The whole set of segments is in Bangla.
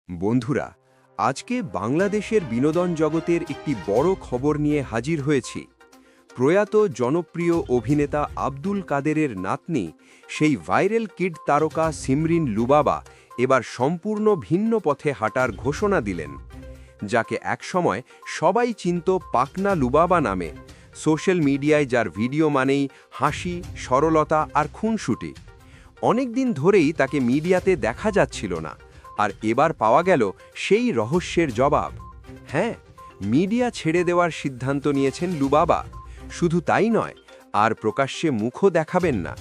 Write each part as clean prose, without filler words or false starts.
বন্ধুরা, আজকে বাংলাদেশের বিনোদন জগতের একটি বড় খবর নিয়ে হাজির হয়েছি। প্রয়াত জনপ্রিয় অভিনেতা আব্দুল কাদেরের নাতনি, সেই ভাইরাল কিড তারকা সিমরিন লুবাবা এবার সম্পূর্ণ ভিন্ন পথে হাঁটার ঘোষণা দিলেন। যাকে একসময় সবাই চিনত পাকনা লুবাবা নামে, সোশ্যাল মিডিয়ায় যার ভিডিও মানেই হাসি, সরলতা আর খুনসুটি। অনেকদিন ধরেই তাকে মিডিয়াতে দেখা যাচ্ছিল না, আর এবার পাওয়া গেল সেই রহস্যের জবাব। হ্যাঁ, মিডিয়া ছেড়ে দেওয়ার সিদ্ধান্ত নিয়েছেন লুবাবা। শুধু তাই নয়, আর প্রকাশ্যে মুখও দেখাবেন না।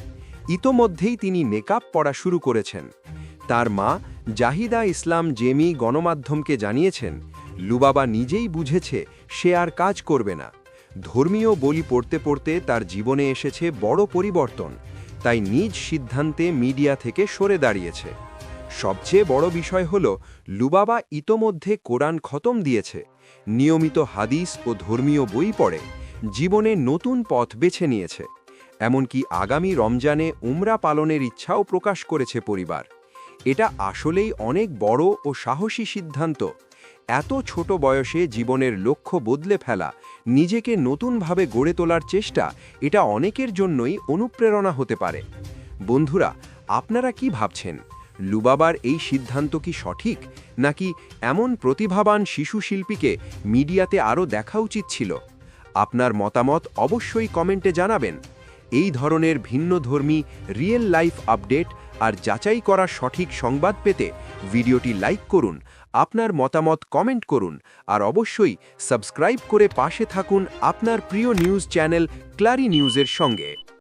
ইতোমধ্যেই তিনি নেকাব পরা শুরু করেছেন। তার মা জাহিদা ইসলাম জেমি গণমাধ্যমকে জানিয়েছেন, লুবাবা নিজেই বুঝেছে সে আর কাজ করবে না। ধর্মীয় বলি পড়তে পড়তে তার জীবনে এসেছে বড় পরিবর্তন, তাই নিজ সিদ্ধান্তে মিডিয়া থেকে সরে দাঁড়িয়েছে। সবচেয়ে বড় বিষয় হল, লুবাবা ইতোমধ্যে কোরআন খতম দিয়েছে, নিয়মিত হাদিস ও ধর্মীয় বই পড়ে জীবনে নতুন পথ বেছে নিয়েছে। এমনকি আগামী রমজানে উমরা পালনের ইচ্ছাও প্রকাশ করেছে পরিবার। এটা আসলেই অনেক বড় ও সাহসী সিদ্ধান্ত। এত ছোট বয়সে জীবনের লক্ষ্য বদলে ফেলা, নিজেকে নতুনভাবে গড়ে তোলার চেষ্টা, এটা অনেকের জন্যই অনুপ্রেরণা হতে পারে। বন্ধুরা, আপনারা কি ভাবছেন? লুবাবার এই সিদ্ধান্ত কি সঠিক, নাকি এমন প্রতিভাবান শিশু শিল্পীকে মিডিয়াতে আরও দেখা উচিত ছিল? আপনার মতামত অবশ্যই কমেন্টে জানাবেন। এই ধরনের ভিন্নধর্মী রিয়েল লাইফ আপডেট আর যাচাই করা সঠিক সংবাদ পেতে ভিডিওটি লাইক করুন, আপনার মতামত কমেন্ট করুন, আর অবশ্যই সাবস্ক্রাইব করে পাশে থাকুন আপনার প্রিয় নিউজ চ্যানেল ক্লারি নিউজের সঙ্গে।